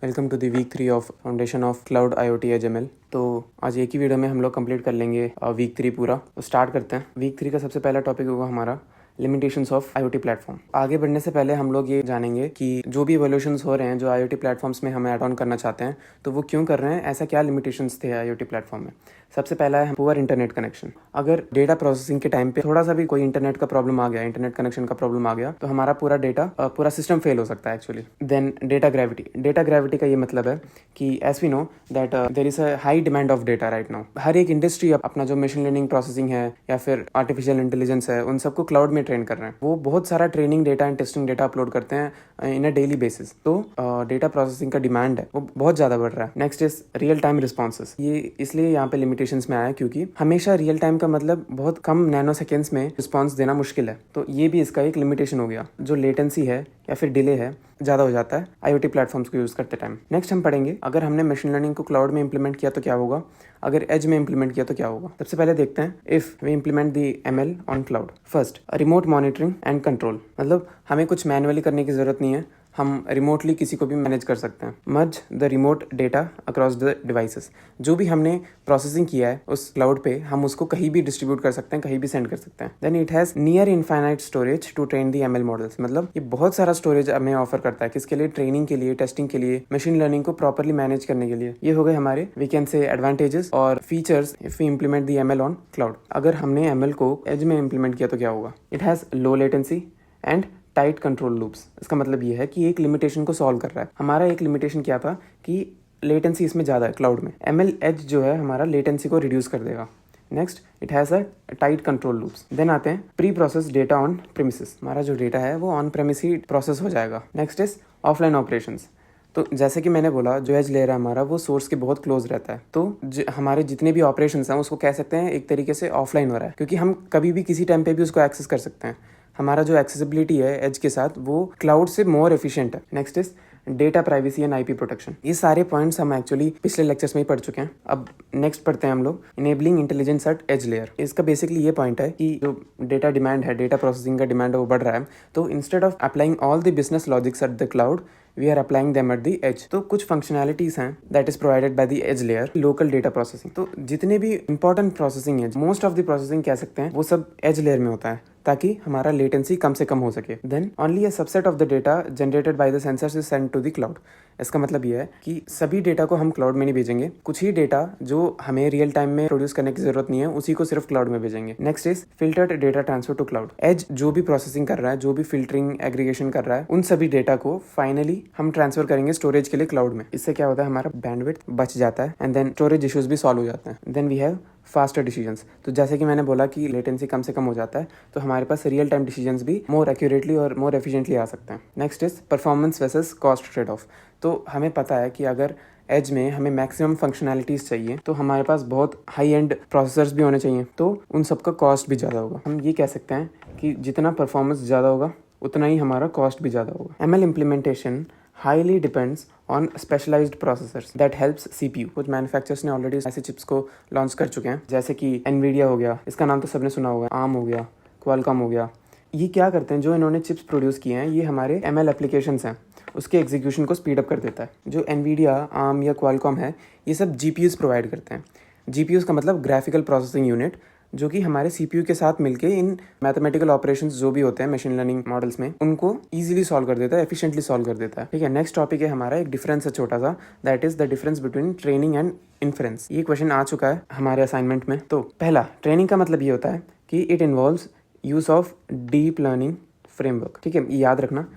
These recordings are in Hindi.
Welcome to the week 3 of foundation of cloud IoT HML। तो आज एक ही वीडियो में हम लोग कंप्लीट कर लेंगे वीक 3 पूरा। तो स्टार्ट करते हैं। वीक 3 का सबसे पहला टॉपिक होगा हमारा लिमिटेशंस ऑफ IoT प्लेटफॉर्म। आगे बढ़ने से पहले हम लोग ये जानेंगे कि जो भी इवोल्यूशंस हो रहे हैं जो IoT प्लेटफॉर्म्स में हम ऐड ऑन करना चाहते हैं तो वो क्यों कर रहे हैं, ऐसा क्या लिमिटेशंस थे IoT प्लेटफॉर्म में। सबसे पहला है पुअर इंटरनेट कनेक्शन। अगर डेटा प्रोसेसिंग के टाइम पे थोड़ा सा भी कोई इंटरनेट का प्रॉब्लम आ गया, इंटरनेट कनेक्शन का प्रॉब्लम आ गया, तो हमारा पूरा डेटा पूरा सिस्टम फेल हो सकता है actually. Then data gravity. Data gravity का ये मतलब है कि as we know that there is a high demand of data right now. हर एक इंडस्ट्री अपना जो मशीन लर्निंग प्रोसेसिंग है या फिर आर्टिफिशियल इंटेलिजेंस है, उन सबको क्लाउड में ट्रेन कर रहे हैं। वो बहुत सारा training data and testing data upload करते हैं इन अ डेली बेसिस। तो डेटा प्रोसेसिंग का डिमांड है वो बहुत ज्यादा बढ़ रहा है। Next is real time responses. ये इसलिए यहाँ पे लिमिटेशंस में आया क्योंकि हमेशा रियल टाइम का मतलब बहुत कम नैनो सेकेंड्स में रिस्पॉन्स देना मुश्किल है। तो ये भी इसका एक लिमिटेशन हो गया। जो लेटेंसी है या फिर डिले है ज्यादा हो जाता है IoT प्लेटफॉर्म्स को यूज करते टाइम। नेक्स्ट हम पढ़ेंगे अगर हमने मशीन लर्निंग को क्लाउड में इंप्लीमेंट किया तो क्या होगा, अगर एज में इंप्लीमेंट किया तो क्या होगा। सबसे पहले देखते हैं if we implement the ML on cloud. First remote monitoring and control. मतलब हमें कुछ मैनुअली करने की जरूरत नहीं है, हम रिमोटली किसी को भी मैनेज कर सकते हैं। Merge the remote data across the devices. जो भी हमने प्रोसेसिंग किया है उस क्लाउड पे हम उसको कहीं भी डिस्ट्रीब्यूट कर सकते हैं, कहीं भी सेंड कर सकते हैं। Then it has near infinite storage to train the ML models. मतलब ये बहुत सारा स्टोरेज हमें ऑफर करता है, किसके लिए, ट्रेनिंग के लिए, टेस्टिंग के लिए, मशीन लर्निंग को प्रॉपरली मैनेज करने के लिए। ये हो गए हमारे वी कैन से एडवांटेजेस और features if we implement the ML on cloud. अगर हमने ML को एज में इंप्लीमेंट किया तो क्या होगा। It has low latency and tight control loops. इसका मतलब ये है कि एक लिमिटेशन को सॉल्व कर रहा है। हमारा एक लिमिटेशन क्या था कि लेटेंसी इसमें ज़्यादा है क्लाउड में। ML एज जो है हमारा लेटेंसी को रिड्यूस कर देगा। Next it has a tight control loops. Then आते हैं pre process data on premises. हमारा जो डेटा है वो ऑन प्रेमिस ही प्रोसेस हो जाएगा। Next is offline operations. तो जैसे कि मैंने बोला जो एज लेयर है हमारा वो सोर्स के बहुत क्लोज रहता है। तो हमारे जितने भी ऑपरेशंस हैं उसको कह सकते हैं एक तरीके से ऑफलाइन हो रहा है, क्योंकि हम कभी भी किसी टाइम पे भी उसको एक्सेस कर सकते हैं। हमारा जो एक्सेसिबिलिटी है एज के साथ वो क्लाउड से मोर एफिशिएंट है। Next is data privacy and IP protection. ये सारे पॉइंट्स हम एक्चुअली पिछले लेक्चर्स में ही पढ़ चुके हैं। अब नेक्स्ट पढ़ते हैं हम लोग enabling intelligence at edge layer. इसका बेसिकली ये पॉइंट है कि जो डेटा डिमांड है, डेटा प्रोसेसिंग का डिमांड है वो बढ़ रहा है। तो instead of applying all the business logics at the cloud we are applying them at the edge. तो कुछ फंक्शनैलिटीज हैं that is provided by the edge layer. Local data processing. तो जितने भी इंपॉर्टेंट प्रोसेसिंग है, मोस्ट ऑफ द प्रोसेसिंग कह सकते हैं, वो सब एज लेयर में होता है ताकि हमारा लेटेंसी कम से कम हो सके। Then only a subset of the data generated by the sensors is send to the cloud. इसका मतलब ये है कि सभी डेटा को हम क्लाउड में नहीं भेजेंगे, कुछ ही डेटा जो हमें रियल टाइम में प्रोड्यूस करने की जरूरत नहीं है उसी को सिर्फ क्लाउड में भेजेंगे। Next is filtered data transfer to cloud. Edge जो भी प्रोसेसिंग कर रहा है, जो भी फिल्टरिंग एग्रीगेशन कर रहा है, उन सभी डेटा को फाइनली हम ट्रांसफर करेंगे स्टोरेज के लिए क्लाउड में। इससे क्या होता है, हमारा बैंडविड्थ बच जाता है एंड देन स्टोरेज इश्यूज भी सॉल्व हो जाते हैं। Then we have faster decisions. तो जैसे कि मैंने बोला कि लेटेंसी कम से कम हो जाता है तो हमारे पास रियल टाइम डिसीजंस भी मोर एक्यूरेटली और मोर एफिशिएंटली आ सकते हैं। Next is performance versus cost trade off. तो हमें पता है कि अगर एज में हमें मैक्सिमम फंक्शनैलिटीज चाहिए तो हमारे पास बहुत हाई एंड प्रोसेसर्स भी होने चाहिए, तो उन सबका कॉस्ट भी ज़्यादा होगा। हम ये कह सकते हैं कि जितना परफॉर्मेंस ज़्यादा होगा उतना ही हमारा कॉस्ट भी ज़्यादा होगा। ML implementation highly depends on specialized processors that helps CPU। कुछ मैन्युफैक्चरर्स ने ऑलरेडी ऐसे चिप्स को लॉन्च कर चुके हैं, जैसे कि NVIDIA हो गया, इसका नाम तो सबने सुना होगा, ARM हो गया, Qualcomm हो गया। ये क्या करते हैं, जो इन्होंने चिप्स प्रोड्यूस किए हैं ये हमारे ML एप्लीकेशंस हैं, उसके एग्जीक्यूशन को स्पीड अप कर देता है। जो NVIDIA, ARM या Qualcomm है ये सब GPUs प्रोवाइड करते हैं। GPUs का मतलब ग्राफिकल प्रोसेसिंग यूनिट, जो कि हमारे CPU के साथ मिलके इन मैथमेटिकल ऑपरेशंस जो भी होते हैं मशीन लर्निंग मॉडल्स में उनको इजीली सॉल्व कर देता है, एफिशिएंटली सॉल्व कर देता है। ठीक है, नेक्स्ट टॉपिक है हमारा एक डिफरेंस है छोटा सा, that is the difference between training and inference. ये क्वेश्चन आ चुका है हमारे असाइनमेंट में। तो पहला, ट्रेनिंग का मतलब ये होता है कि it involves use of deep learning framework. ठीक है, याद रखना,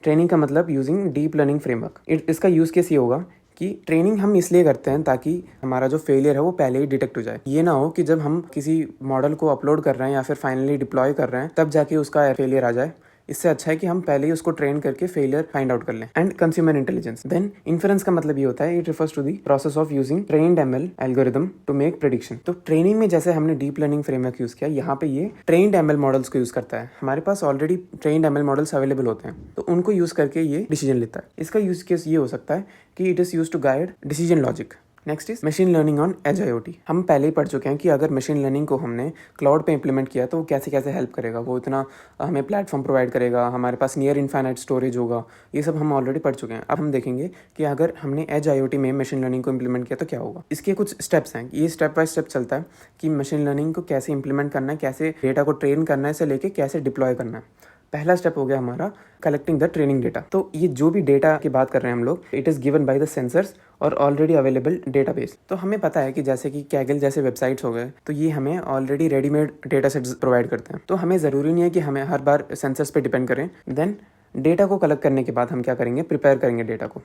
ट्रेनिंग का मतलब यूजिंग डीप लर्निंग फ्रेमवर्क। इसका यूज केस ये होगा कि ट्रेनिंग हम इसलिए करते हैं ताकि हमारा जो फेलियर है वो पहले ही डिटेक्ट हो जाए। ये ना हो कि जब हम किसी मॉडल को अपलोड कर रहे हैं या फिर फाइनली डिप्लॉय कर रहे हैं तब जाके उसका फेलियर आ जाए। इससे अच्छा है कि हम पहले ही उसको ट्रेन करके फेलियर फाइंड आउट कर लें। And consumer intelligence. Then inference का मतलब ये होता है, it refers to the process of using trained ML algorithm to make prediction. तो ट्रेनिंग में जैसे हमने डीप लर्निंग फ्रेमवर्क यूज किया, यहाँ पे ये ट्रेन्ड ML मॉडल्स को यूज करता है। हमारे पास already trained ML models available होते हैं तो उनको यूज करके ये डिसीजन लेता है। इसका यूज केस ये हो सकता है कि it is use to guide decision logic. Next is machine learning on edge IoT। हम पहले ही पढ़ चुके हैं कि अगर मशीन लर्निंग को हमने क्लाउड पे इंप्लीमेंट किया तो वो कैसे कैसे हेल्प करेगा, वो इतना हमें प्लेटफॉर्म प्रोवाइड करेगा, हमारे पास नियर इनफाइनाइट स्टोरेज होगा, ये सब हम ऑलरेडी पढ़ चुके हैं। अब हम देखेंगे कि अगर हमने एज IoT में मशीन लर्निंग को इंप्लीमेंट किया तो क्या होगा। इसके कुछ स्टेप्स हैं, ये स्टेप बाय स्टेप चलता है कि मशीन लर्निंग को कैसे इंप्लीमेंट करना है, कैसे डेटा को ट्रेन करना है से लेके कैसे डिप्लॉय करना है। पहला स्टेप हो गया हमारा कलेक्टिंग द ट्रेनिंग डेटा। तो ये जो भी डेटा की बात कर रहे हैं हम लोग, it is given by the sensors और ऑलरेडी अवेलेबल डेटाबेस। तो हमें पता है कि जैसे कि कैगल जैसे वेबसाइट्स हो गए, तो ये हमें already readymade data sets provide करते हैं। तो हमें ज़रूरी नहीं है कि हमें हर बार सेंसर्स पे डिपेंड करें। देन डेटा को कलेक्ट करने के बाद हम क्या करेंगे, प्रिपेयर करेंगे डेटा को।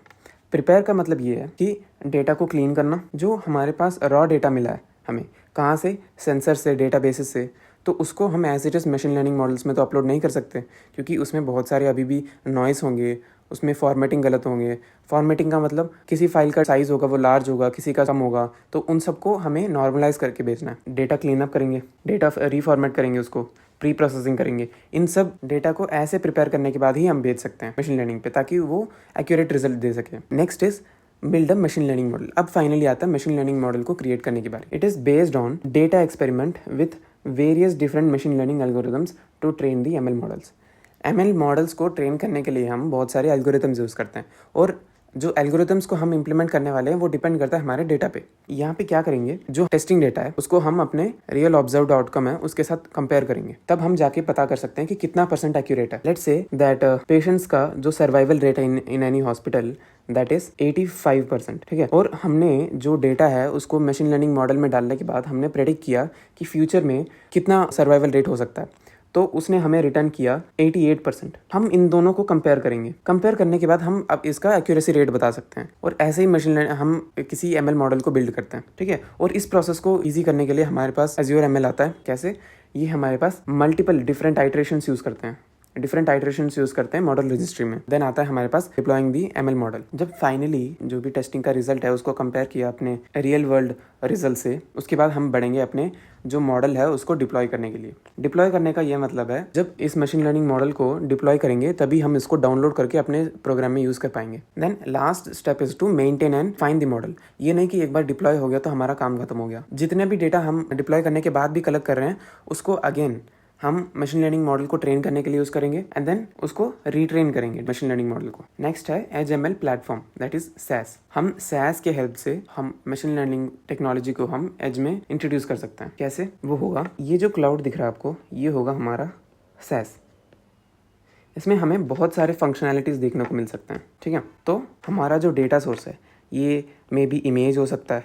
प्रिपेयर का मतलब ये है कि डेटा को क्लीन करना, जो हमारे पास रॉ डेटा मिला है हमें कहाँ से, सेंसर से, डेटाबेसेस से, तो उसको हम as it is machine learning models में तो अपलोड नहीं कर सकते, क्योंकि उसमें बहुत सारे अभी भी नॉइस होंगे, उसमें फॉर्मेटिंग गलत होंगे। फॉर्मेटिंग का मतलब किसी फाइल का साइज़ होगा वो लार्ज होगा, किसी का कम होगा, तो उन सबको हमें नॉर्मलाइज करके भेजना है। डेटा क्लीन अप करेंगे, डेटा रीफॉर्मेट करेंगे, उसको प्री प्रोसेसिंग करेंगे। इन सब डेटा को ऐसे प्रिपेयर करने के बाद ही हम भेज सकते हैं मशीन लर्निंग पे, ताकि वो एक्यूरेट रिजल्ट दे सके। Next is build a machine learning model. अब फाइनली आता है मशीन लर्निंग मॉडल को क्रिएट करने की बारी। It is based on data experiment with various different machine learning algorithms to train the ML models. ML models को ट्रेन करने के लिए हम बहुत सारे एल्गोरिथम्स यूज़ करते हैं, और जो एल्गोरिथम्स को हम इंप्लीमेंट करने वाले हैं वो डिपेंड करता है हमारे डेटा पे। यहाँ पे क्या करेंगे, जो टेस्टिंग डेटा है उसको हम अपने रियल ऑब्जर्व्ड आउटकम है उसके साथ कंपेयर करेंगे, तब हम जाके पता कर सकते हैं कि कितना % एक्यूरेट है। लेट्स से दैट पेशेंट्स का जो सर्वाइवल रेट है in any hospital, that is 85%, ठीक है। और हमने जो डेटा है उसको मशीन लर्निंग मॉडल में डालने के बाद हमने प्रेडिक्ट किया कि फ्यूचर में कितना सर्वाइवल रेट हो सकता है, तो उसने हमें रिटर्न किया 88%। हम इन दोनों को कंपेयर करेंगे, कंपेयर करने के बाद हम अब इसका एक्यूरेसी रेट बता सकते हैं, और ऐसे ही मशीन लर्निंग हम किसी ML मॉडल को बिल्ड करते हैं, ठीक है। और इस प्रोसेस को ईजी करने के लिए हमारे पास Azure ML आता है। कैसे, ये हमारे पास मल्टीपल डिफरेंट आइटरेशंस यूज़ करते हैं, डिफरेंट आइटरेशंस यूज़ करते हैं मॉडल रजिस्ट्री में। देन आता है हमारे पास डिप्लॉइंग दी ML मॉडल। जब फाइनली जो भी टेस्टिंग का रिजल्ट है उसको कंपेयर किया अपने रियल वर्ल्ड रिजल्ट से, उसके बाद हम बढ़ेंगे अपने जो मॉडल है उसको डिप्लॉय करने के लिए। डिप्लॉय करने का ये मतलब है, जब इस मशीन लर्निंग मॉडल को डिप्लॉय करेंगे तभी हम इसको डाउनलोड करके अपने प्रोग्राम में यूज़ कर पाएंगे। Then last step is to maintain and find the model. ये नहीं कि एक बार डिप्लॉय हो गया तो हमारा काम खत्म हो गया। जितने भी डेटा हम डिप्लॉय करने के बाद भी कलेक्ट कर रहे हैं उसको अगेन हम मशीन लर्निंग मॉडल को ट्रेन करने के लिए यूज़ करेंगे, एंड देन उसको रीट्रेन करेंगे मशीन लर्निंग मॉडल को। नेक्स्ट है edge ML platform, that is SaaS। हम SaaS के हेल्प से हम मशीन लर्निंग टेक्नोलॉजी को हम एज में इंट्रोड्यूस कर सकते हैं। कैसे, वो होगा, ये जो क्लाउड दिख रहा है आपको, ये होगा हमारा SaaS। इसमें हमें बहुत सारे फंक्शनैलिटीज़ देखने को मिल सकते हैं, ठीक है। तो हमारा जो डेटा सोर्स है, ये मे बी इमेज हो सकता है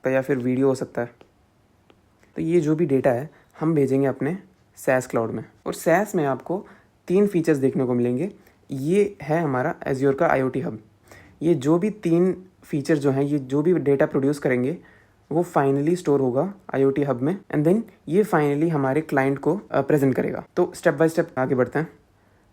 तो या फिर वीडियो हो सकता है। तो ये जो भी डेटा है हम भेजेंगे अपने SaaS क्लाउड में, और SaaS में आपको 3 फीचर्स देखने को मिलेंगे। ये है हमारा Azure का IoT हब। ये जो भी 3 फीचर जो हैं, ये जो भी डेटा प्रोड्यूस करेंगे वो फाइनली स्टोर होगा IoT हब में, एंड देन ये फाइनली हमारे क्लाइंट को प्रेजेंट करेगा। तो स्टेप बाय स्टेप आगे बढ़ते हैं।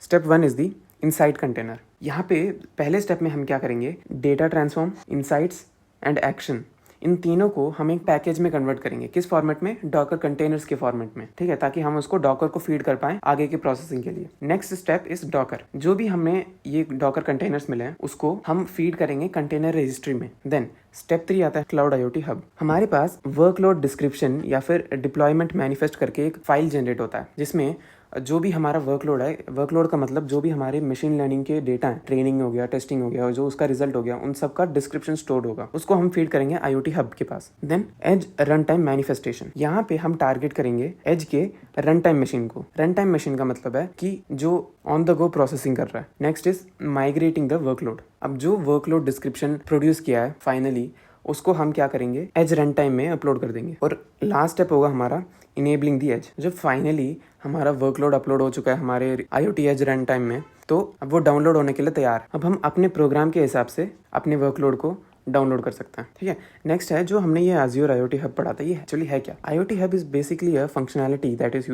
Step 1 is the insight container. यहाँ पे पहले स्टेप में हम क्या करेंगे, data transform, insights and action, इन तीनों को हम एक पैकेज में कन्वर्ट करेंगे। किस फॉर्मेट में, डॉकर कंटेनर्स के फॉर्मेट में, ठीक है, ताकि हम उसको डॉकर को फीड कर पाएं आगे के प्रोसेसिंग के लिए। Next step is Docker. जो भी हमें ये डॉकर कंटेनर्स मिले हैं उसको हम फीड करेंगे कंटेनर रजिस्ट्री में। देन स्टेप 3 आता है क्लाउड IoT हब। हमारे पास वर्कलोड डिस्क्रिप्शन या फिर डिप्लॉयमेंट मैनिफेस्ट करके एक फाइल जनरेट होता है, जिसमें जो भी हमारा वर्कलोड है, वर्कलोड का मतलब जो भी हमारे मशीन लर्निंग के डेटा है, ट्रेनिंग हो गया, टेस्टिंग हो गया, और जो उसका रिजल्ट हो गया, उन सब का डिस्क्रिप्शन स्टोर्ड होगा, उसको हम फीड करेंगे IoT हब के पास। Then edge run time manifestation. यहाँ पे हम टारगेट करेंगे एज के रन टाइम मशीन को। रन टाइम मशीन का मतलब है कि जो ऑन द गो प्रोसेसिंग कर रहा है। Next is migrating the workload. अब जो वर्कलोड डिस्क्रिप्शन प्रोड्यूस किया है फाइनली, उसको हम क्या करेंगे, एज रन टाइम में अपलोड कर देंगे। और लास्ट स्टेप होगा हमारा इनेबलिंग दी एज। जब फाइनली हमारा वर्कलोड अपलोड हो चुका है हमारे IoT एज रन टाइम में, तो अब वो डाउनलोड होने के लिए तैयार। अब हम अपने प्रोग्राम के हिसाब से अपने वर्कलोड को डाउनलोड कर सकते हैं, ठीक है। नेक्स्ट है जो हमने ये Azure IoT हब पढ़ा था, ये एक्चुअली है क्या। IoT hub is basically a functionality that is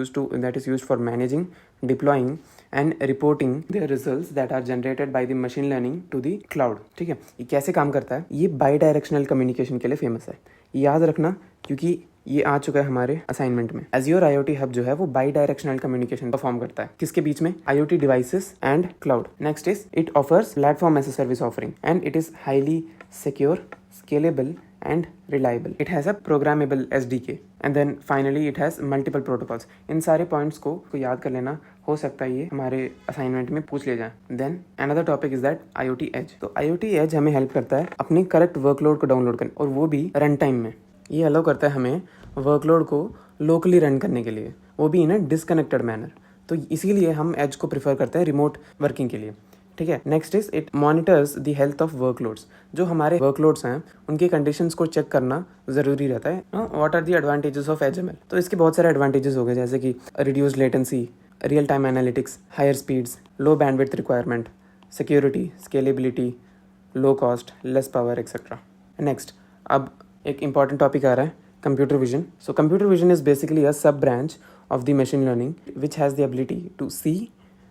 used for managing, deploying and reporting the results that are generated by the machine learning to the cloud, ठीक है। ये कैसे काम करता है, ये बाई डायरेक्शनल कम्युनिकेशन के लिए फेमस है, याद रखना, क्योंकि ये आ चुका है हमारे असाइनमेंट में। Azure IoT हब जो है वो बाई डायरेक्शनल कम्युनिकेशन परफॉर्म करता है। किसके बीच में, IoT devices and cloud. Next is it offers platform as a service offering and it is highly secure, scalable and reliable. It has a programmable SDK and then finally it has multiple protocols. इन सारे पॉइंट्स को याद कर लेना, हो सकता है ये हमारे असाइनमेंट में पूछ ले जाए. Then another topic is that IoT edge. तो IoT एज हमें हेल्प करता है अपने करेक्ट वर्कलोड को डाउनलोड करने, और वो भी रन टाइम में. ये अलाउ करता है हमें वर्कलोड को लोकली रन करने के लिए, वो भी इन अ डिसकनेक्टेड मैनर. तो इसीलिए हम एज को प्रिफर करते हैं रिमोट वर्किंग के लिए. ठीक है. Next is it monitors the health of workloads. जो हमारे वर्कलोड्स हैं उनके कंडीशंस को चेक करना ज़रूरी रहता है. What are the advantages of HML? तो इसके बहुत सारे एडवांटेजेस हो गए, जैसे कि reduce latency, real time analytics, higher speeds, low bandwidth requirement, security, scalability, low cost, less power etcetera. Next, अब एक इंपॉर्टेंट टॉपिक आ रहा है, computer vision. So computer vision is basically a sub branch of the machine learning which has the ability to see,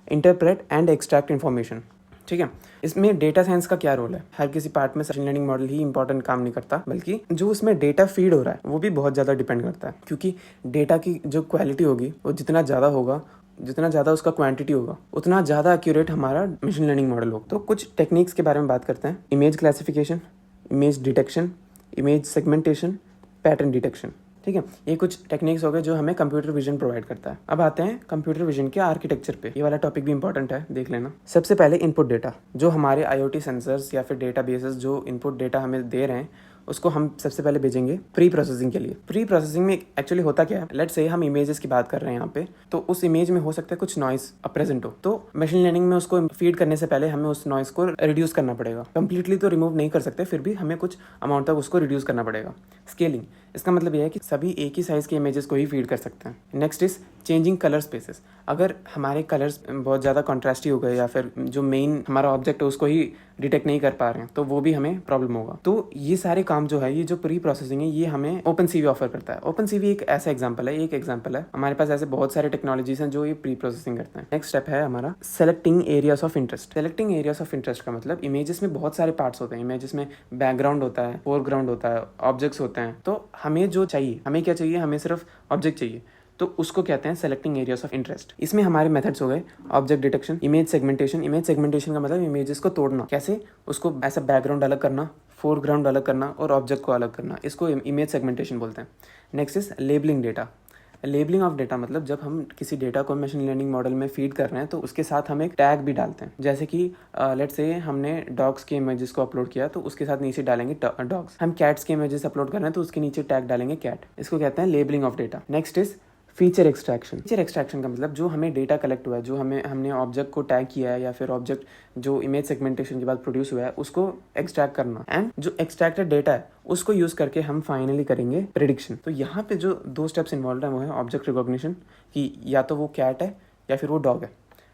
interpret and extract information. ठीक है. इसमें डेटा साइंस का क्या रोल है? हर किसी पार्ट में मशीन लर्निंग मॉडल ही इंपॉर्टेंट काम नहीं करता, बल्कि जो उसमें डेटा फीड हो रहा है वो भी बहुत ज़्यादा डिपेंड करता है, क्योंकि डेटा की जो क्वालिटी होगी वो जितना ज़्यादा होगा, जितना ज़्यादा उसका क्वांटिटी होगा, उतना ज़्यादा एक्यूरेट हमारा मशीन लर्निंग मॉडल होगा. तो कुछ टेक्निक्स के बारे में बात करते हैं. Image classification, image detection, image segmentation, pattern detection. ठीक है. ये कुछ टेक्निक्स हो गए जो हमें कंप्यूटर विजन प्रोवाइड करता है. अब आते हैं कंप्यूटर विजन के आर्किटेक्चर पे. ये वाला टॉपिक भी इंपॉर्टेंट है, देख लेना. सबसे पहले इनपुट डेटा, जो हमारे IoT सेंसर्स या फिर डेटाबेसेस जो इनपुट डेटा हमें दे रहे हैं उसको हम सबसे पहले भेजेंगे प्री प्रोसेसिंग के लिए. प्री प्रोसेसिंग में एक्चुअली होता क्या है, लेट्स से हम इमेजेस की बात कर रहे हैं यहाँ पे, तो उस इमेज में हो सकता है कुछ नॉइस प्रेजेंट हो. तो मशीन लर्निंग में उसको फीड करने से पहले हमें उस नॉइस को रिड्यूस करना पड़ेगा. कंप्लीटली तो रिमूव नहीं कर सकते, फिर भी हमें कुछ अमाउंट तक उसको रिड्यूस करना पड़ेगा. स्केलिंग, इसका मतलब यह है कि सभी एक ही साइज के इमेजेस को ही फीड कर सकते हैं. Next is changing colour spaces. अगर हमारे कलर्स बहुत ज़्यादा कॉन्ट्रास्टी हो गए या फिर जो मेन हमारा ऑब्जेक्ट है उसको ही डिटेक्ट नहीं कर पा रहे हैं, तो वो भी हमें प्रॉब्लम होगा. तो ये सारे काम जो है, ये जो प्री प्रोसेसिंग है, ये हमें OpenCV ऑफर करता है. OpenCV एक ऐसा एग्जांपल है, एक एग्जांपल है. हमारे पास ऐसे बहुत सारे टेक्नोलॉजीज हैं जो ये प्री प्रोसेसिंग करते हैं. नेक्स्ट स्टेप है हमारा selecting areas of interest. Selecting areas of interest का मतलब इमेजेस में बहुत सारे पार्ट्स होते हैं. इमेजेस में बैकग्राउंड होता है, फोरग्राउंड होता है, ऑब्जेक्ट्स होते हैं. तो हमें जो चाहिए, हमें क्या चाहिए, हमें सिर्फ ऑब्जेक्ट चाहिए, तो उसको कहते हैं सेलेक्टिंग एरियाज ऑफ इंटरेस्ट. इसमें हमारे मेथड्स हो गए object detection, image segmentation. Image segmentation का मतलब इमेजेस को तोड़ना. कैसे? उसको ऐसा बैकग्राउंड अलग करना, फोरग्राउंड अलग करना और ऑब्जेक्ट को अलग करना, इसको इमेज सेगमेंटेशन बोलते हैं. Next is labelling data. Labelling of data मतलब जब हम किसी डेटा को मशीन लर्निंग मॉडल में फीड कर रहे हैं तो उसके साथ हम एक टैग भी डालते हैं. जैसे कि लेट्स से हमने डॉग्स के इमेजेस को अपलोड किया तो उसके साथ नीचे डालेंगे डॉग्स. हम कैट्स के इमेजेस अपलोड कर रहे हैं तो उसके नीचे टैग डालेंगे कैट. इसको कहते हैं labelling of data. Next is feature extraction. Feature extraction का मतलब जो हमें डेटा कलेक्ट हुआ है, जो हमने ऑब्जेक्ट को टैग किया है या फिर ऑब्जेक्ट जो इमेज सेगमेंटेशन के बाद प्रोड्यूस हुआ है उसको एक्सट्रैक्ट करना, एंड जो एक्सट्रैक्टेड डेटा है उसको यूज करके हम फाइनली करेंगे प्रेडिक्शन. तो यहाँ पे जो 2 स्टेप्स इन्वॉल्व है वो है ऑब्जेक्ट रिकॉग्निशन, कि या तो वो कैट है या फिर वो डॉग है.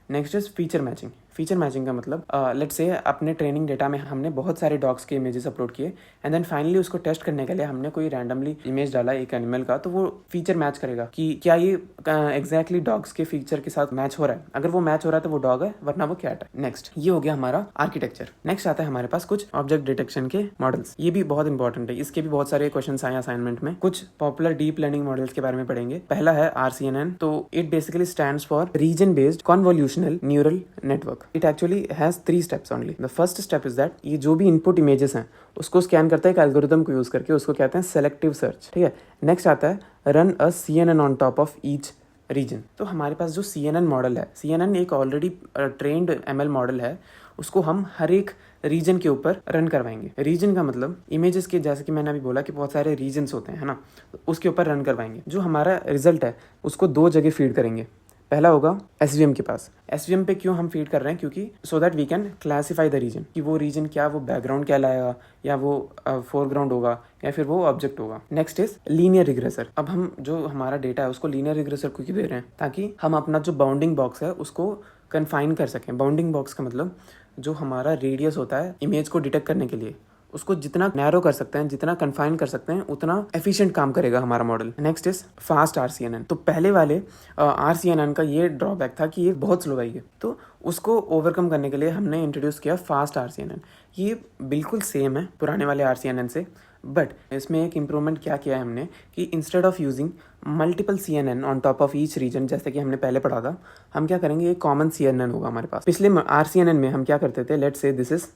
Next is feature matching. Feature matching का मतलब लेट्स से अपने ट्रेनिंग डेटा में हमने बहुत सारे डॉग्स के इमेजेस अपलोड किए एंड देन फाइनली उसको टेस्ट करने के लिए हमने कोई रैंडमली इमेज डाला एक एनिमल का, तो वो फीचर मैच करेगा कि क्या ये एग्जैक्टली डॉग्स के फीचर के साथ मैच हो रहा है. अगर वो मैच हो रहा है तो वो डॉग है, वरना वो कैट है. नेक्स्ट, ये हो गया हमारा आर्किटेक्चर. नेक्स्ट आता है हमारे पास कुछ ऑब्जेक्ट डिटेक्शन के मॉडल्स. ये भी बहुत इंपॉर्टेंट है, इसके भी बहुत सारे क्वेश्चन आए असाइनमेंट में. कुछ पॉपुलर डीप लर्निंग मॉडल्स के बारे में पढ़ेंगे. पहला है RCNN. तो it basically stands for region based convolutional neural network. It actually has 3 steps only. The first step is that ये जो भी इनपुट इमेजेस हैं उसको स्कैन करता है एक एल्गोरिथम को यूज करके, उसको कहते हैं सेलेक्टिव सर्च. ठीक है. नेक्स्ट आता है run a CNN on top of each reason. तो हमारे पास जो CNN मॉडल है, CNN एक ऑलरेडी ट्रेन्ड ML मॉडल है, उसको हम हर एक रीजन के ऊपर रन करवाएंगे. रीजन का मतलब इमेजेस के, जैसे कि मैंने अभी बोला कि बहुत सारे रीजन्स होते हैं, है ना, तो उसके ऊपर रन करवाएंगे. जो हमारा रिजल्ट है उसको 2 जगह फीड करेंगे. पहला होगा SVM के पास. SVM पे क्यों हम फीड कर रहे हैं? क्योंकि so that we can classify the region, कि वो रीजन क्या, वो बैकग्राउंड क्या लाएगा, या वो फोरग्राउंड होगा या फिर वो ऑब्जेक्ट होगा. Next is linear regressor. अब हम जो हमारा डेटा है उसको लीनियर रिग्रेसर को क्यों दे रहे हैं? ताकि हम अपना जो बाउंडिंग बॉक्स है उसको कन्फाइन कर सकें. बाउंडिंग बॉक्स का मतलब जो हमारा रेडियस होता है इमेज को डिटेक्ट करने के लिए, उसको जितना नैरो कर सकते हैं, जितना कन्फाइन कर सकते हैं, उतना एफिशिएंट काम करेगा हमारा model. Next is fast RCNN. तो पहले वाले RCNN का ये ड्रॉबैक था कि ये बहुत स्लो है, तो उसको ओवरकम करने के लिए हमने इंट्रोड्यूस किया फास्ट RCNN. ये बिल्कुल सेम है पुराने वाले RCNN से, बट इसमें एक इम्प्रूवमेंट क्या किया है हमने कि instead of using multiple CNN on top of each reason, जैसे कि हमने पहले पढ़ा था, हम क्या करेंगे, एक कॉमन CNN होगा हमारे पास. पिछले RCNN में हम क्या करते थे, let's say this is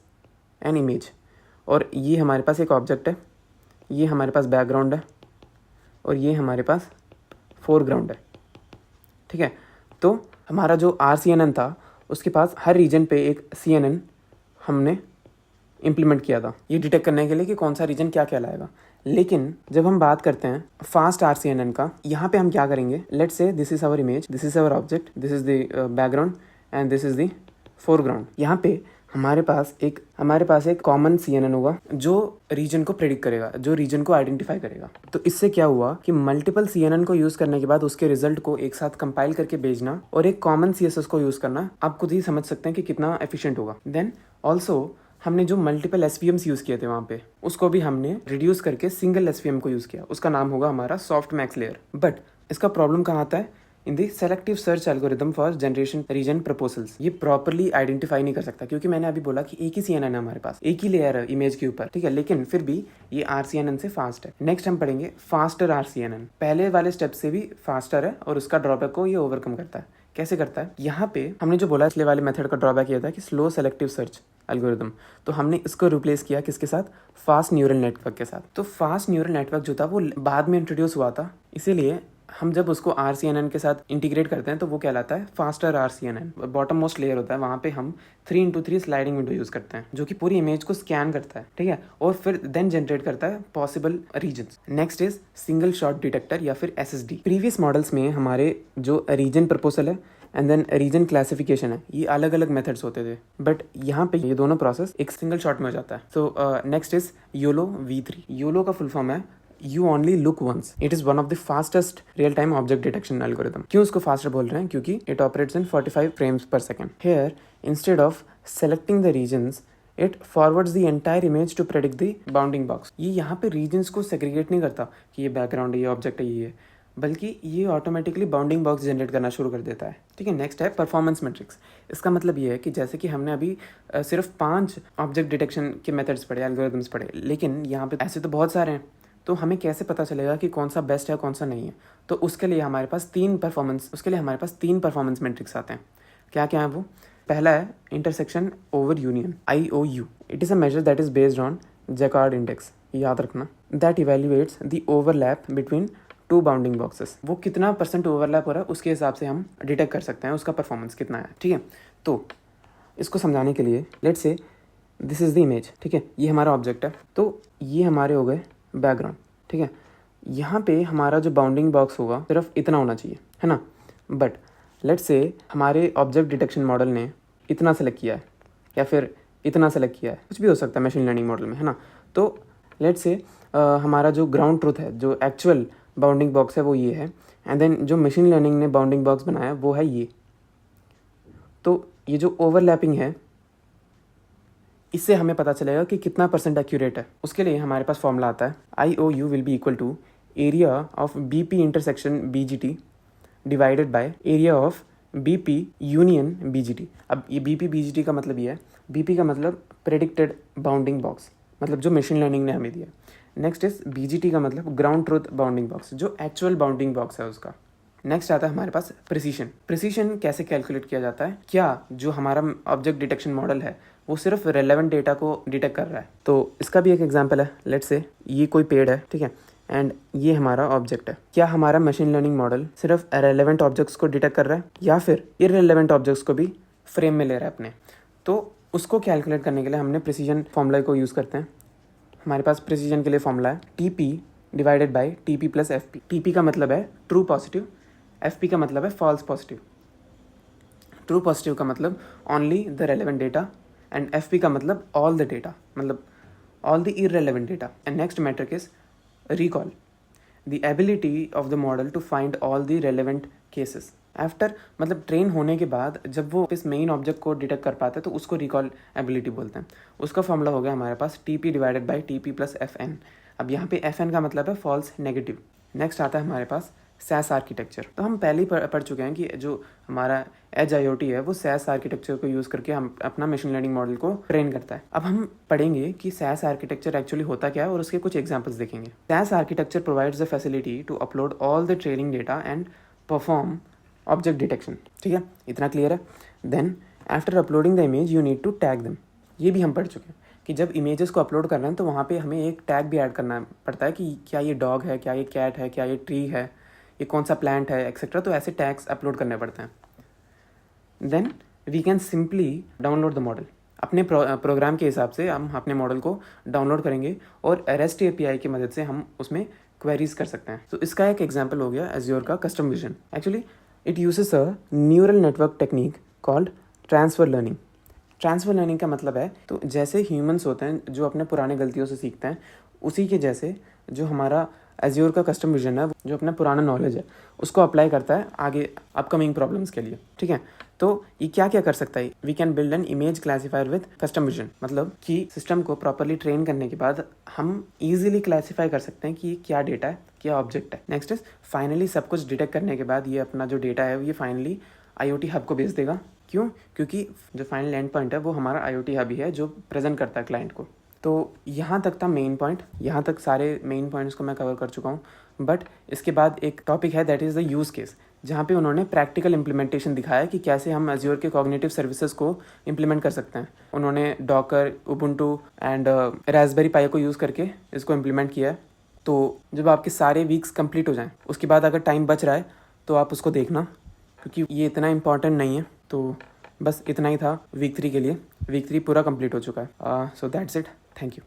an image और ये हमारे पास एक ऑब्जेक्ट है, ये हमारे पास बैकग्राउंड है और ये हमारे पास फोरग्राउंड है, ठीक है। तो हमारा जो RCNN था उसके पास हर रीजन पे एक CNN हमने इम्प्लीमेंट किया था, ये डिटेक्ट करने के लिए कि कौन सा रीजन क्या कहलाएगा। लेकिन जब हम बात करते हैं फास्ट RCNN का, यहाँ पे हम क्या करेंगे, let's say this is our image, this is our object, this is the background and this is the foreground. यहाँ पे हमारे पास एक कॉमन CNN होगा जो रीजन को प्रेडिक्ट करेगा, जो रीजन को आइडेंटिफाई करेगा। तो इससे क्या हुआ कि मल्टीपल CNN को यूज करने के बाद उसके रिजल्ट को एक साथ कंपाइल करके भेजना और एक कॉमन CSS को यूज करना, आप खुद ही समझ सकते हैं कि कितना एफिशिएंट होगा। देन ऑल्सो हमने जो मल्टीपल SVMs यूज किए थे वहाँ पे, उसको भी हमने रिड्यूस करके सिंगल SVM को यूज किया, उसका नाम होगा हमारा सॉफ्टमैक्स लेयर। बट इसका प्रॉब्लम कहाँ आता है, in the selective search algorithm for generation region proposals. ये प्रॉपर्ली आइडेंटिफाई नहीं कर सकता, क्योंकि मैंने अभी बोला कि एक ही CNN है हमारे पास, एक ही लेयर है इमेज के ऊपर, ठीक है। लेकिन फिर भी ये RCNN से फास्ट है। नेक्स्ट हम पढ़ेंगे फास्टर RCNN। पहले वाले स्टेप से भी फास्टर है और उसका ड्रॉबैक को ये ओवरकम करता है। कैसे करता है, यहाँ पे हमने जो बोला पिछले वाले मेथड का ड्रॉबैक ये था कि स्लो सेलेक्टिव सर्च एल्गोरिथम, तो हमने इसको रिप्लेस किया किसके साथ, फास्ट न्यूरल नेटवर्क के साथ। तो फास्ट न्यूरल नेटवर्क जो था वो बाद में इंट्रोड्यूस हुआ था, इसीलिए हम जब उसको RCNN के साथ इंटीग्रेट करते हैं तो वो कहलाता है faster RCNN। Bottom most layer होता है, वहाँ पे हम 3x3 स्लाइडिंग विंडो यूज करते हैं, जो कि पूरी इमेज को स्कैन करता है, ठीक है, और फिर देन जनरेट करता है possible regions. Next is single shot detector या फिर SSD। प्रीवियस मॉडल्स में हमारे जो रीजन प्रपोजल है एंड देन रीजन क्लासिफिकेशन है, ये अलग अलग मेथड्स होते थे, बट यहाँ पे ये दोनों प्रोसेस एक सिंगल शॉट में हो जाता है। तो next is YOLO V3। YOLO का फुल फॉर्म है You only look once. It is one of the fastest real-time object detection algorithm. क्यों इसको faster बोल रहे हैं, क्योंकि it operates in 45 frames per second. Here, instead of selecting the regions, it forwards the entire image to predict the bounding box. ये यहाँ पे regions को segregate नहीं करता कि ये background है, ये object है, ये है, बल्कि ये ऑटोमेटिकली बाउंडिंग बॉक्स जनरेट करना शुरू कर देता है, ठीक है। नेक्स्ट है परफॉर्मेंस मैट्रिक्स। इसका मतलब ये है कि जैसे कि हमने अभी सिर्फ 5 ऑब्जेक्ट डिटेक्शन के मेथड्स पढ़े, एल्गोरिथम्स पढ़े, लेकिन यहाँ पे ऐसे तो बहुत सारे हैं, तो हमें कैसे पता चलेगा कि कौन सा बेस्ट है कौन सा नहीं है। तो उसके लिए हमारे पास तीन परफॉर्मेंस मैट्रिक्स आते हैं। क्या क्या है वो, पहला है intersection over union, IOU। It is a measure that is based on Jaccard index, याद रखना, that evaluates the overlap between 2 bounding boxes. वो कितना % ओवरलैप हो रहा है उसके हिसाब से हम डिटेक्ट कर सकते हैं उसका परफॉर्मेंस कितना है, ठीक है। तो इसको समझाने के लिए let's say this is the image, ठीक है, ये हमारा ऑब्जेक्ट है, तो ये हमारे हो गए बैकग्राउंड, ठीक है। यहाँ पे हमारा जो बाउंडिंग बॉक्स होगा सिर्फ इतना होना चाहिए, है ना। बट लेट्स से हमारे ऑब्जेक्ट डिटेक्शन मॉडल ने इतना सेलेक्ट किया है या फिर इतना सेलेक्ट किया है, कुछ भी हो सकता है मशीन लर्निंग मॉडल में, है ना। तो लेट्स से हमारा जो ग्राउंड ट्रूथ है, जो एक्चुअल बाउंडिंग बॉक्स है वो ये है, एंड देन जो मशीन लर्निंग ने बाउंडिंग बॉक्स बनाया वो है ये। तो ये जो ओवरलैपिंग है, इससे हमें पता चलेगा कि कितना % एक्यूरेट है। उसके लिए हमारे पास फॉर्मूला आता है, IOU will be equal to area of BP intersection BGT divided by area of BP union BGT। अब ये BP BGT का मतलब ये है, BP का मतलब प्रेडिक्टेड बाउंडिंग बॉक्स, मतलब जो मशीन लर्निंग ने हमें दिया। नेक्स्ट इज BGT का मतलब ग्राउंड ट्रूथ बाउंडिंग बॉक्स, जो एक्चुअल बाउंडिंग बॉक्स है उसका। नेक्स्ट आता है हमारे पास प्रिसीशन। प्रिसीशन कैसे कैलकुलेट किया जाता है, क्या जो हमारा ऑब्जेक्ट डिटेक्शन मॉडल है वो सिर्फ रेलेवेंट डेटा को डिटेक्ट कर रहा है। तो इसका भी एक एग्जांपल है, लेट्स से ये कोई पेड़ है, ठीक है, एंड ये हमारा ऑब्जेक्ट है। क्या हमारा मशीन लर्निंग मॉडल सिर्फ रेलेवेंट ऑब्जेक्ट्स को डिटेक्ट कर रहा है या फिर इररेलेवेंट ऑब्जेक्ट्स को भी फ्रेम में ले रहा है अपने। तो उसको कैलकुलेट करने के लिए हमने प्रिसीजन फॉर्मूला को यूज़ करते हैं। हमारे पास प्रिसीजन के लिए फॉर्मूला है TP divided by TP plus FP। TP का मतलब है ट्रू पॉजिटिव, FP का मतलब है फॉल्स पॉजिटिव। ट्रू पॉजिटिव का मतलब only the relevant data and FP का मतलब ऑल द डेटा, मतलब all the irrelevant data. And next metric is recall, the ability of the model to find all the relevant cases. After मतलब ट्रेन होने के बाद जब वो इस मेन ऑब्जेक्ट को डिटेक्ट कर पाते हैं तो उसको रिकॉल एबिलिटी बोलते हैं। उसका फॉर्मूला हो गया हमारे पास TP divided by TP plus FN। अब यहाँ पे FN का मतलब है फॉल्स नेगेटिव। नेक्स्ट आता है हमारे पास SAS आर्किटेक्चर। तो हम पहले ही पढ़ चुके हैं कि जो हमारा एज IoT है वो SAS आर्किटेक्चर को यूज़ करके हम अपना मशीन लर्निंग मॉडल को ट्रेन करता है। अब हम पढ़ेंगे कि SAS आर्किटेक्चर एक्चुअली होता क्या है और उसके कुछ एग्जांपल्स देखेंगे। SAS architecture provides the facility to upload all the training data and perform object detection, ठीक है, इतना क्लियर है। Then after uploading the image you need to tag them, ये भी हम पढ़ चुके हैं। कि जब इमेजेस को अपलोड कर रहे हैं तो वहाँ पे हमें एक टैग भी ऐड करना पड़ता है कि क्या ये डॉग है, क्या ये कैट है, क्या ये ट्री है, ये कौन सा प्लांट है, एक्सेट्रा। तो ऐसे टैग्स अपलोड करने पड़ते हैं। Then we can simply download the model. अपने प्रोग्राम के हिसाब से हम अपने मॉडल को डाउनलोड करेंगे और REST API की मदद से हम उसमें क्वेरीज कर सकते हैं। तो इसका एक एग्जांपल हो गया एज्योर का custom vision. Actually it uses a neural network technique called transfer learning. Transfer learning का मतलब है, तो जैसे ह्यूमंस होते हैं जो अपने पुराने गलतियों से सीखते हैं, उसी के जैसे जो हमारा एज्योर का कस्टम विजन है जो अपना पुराना नॉलेज है उसको अप्लाई करता है आगे अपकमिंग प्रॉब्लम्स के लिए। ठीक है, तो ये क्या क्या कर सकता है? We can build an image classifier with custom vision. मतलब कि सिस्टम को प्रॉपरली ट्रेन करने के बाद हम इजीली क्लासीफाई कर सकते हैं कि ये क्या डेटा है, क्या ऑब्जेक्ट है। नेक्स्ट इज फाइनली सब कुछ डिटेक्ट करने के बाद ये अपना जो डेटा है ये फाइनली IoT हब को भेज देगा। क्यों? क्योंकि जो फाइनल एंड पॉइंट है वो हमारा IoT हब ही है जो प्रेजेंट करता है क्लाइंट को। तो यहाँ तक था मेन पॉइंट, यहाँ तक सारे मेन पॉइंट्स को मैं कवर कर चुका हूँ। बट इसके बाद एक टॉपिक है that is the use case, जहाँ पे उन्होंने प्रैक्टिकल इम्प्लीमेंटेशन दिखाया कि कैसे हम एज्योर के कॉग्निटिव सर्विसेज को इम्प्लीमेंट कर सकते हैं। उन्होंने डॉकर, उबुंटू एंड रास्पबेरी पाई को यूज़ करके इसको इम्प्लीमेंट किया है। तो जब आपके सारे वीक्स कंप्लीट हो जाएं उसके बाद अगर टाइम बच रहा है तो आप उसको देखना, क्योंकि ये इतना इंपॉर्टेंट नहीं है। तो बस इतना ही था वीक 3 के लिए। वीक 3 पूरा कंप्लीट हो चुका है। So that's it. Thank you.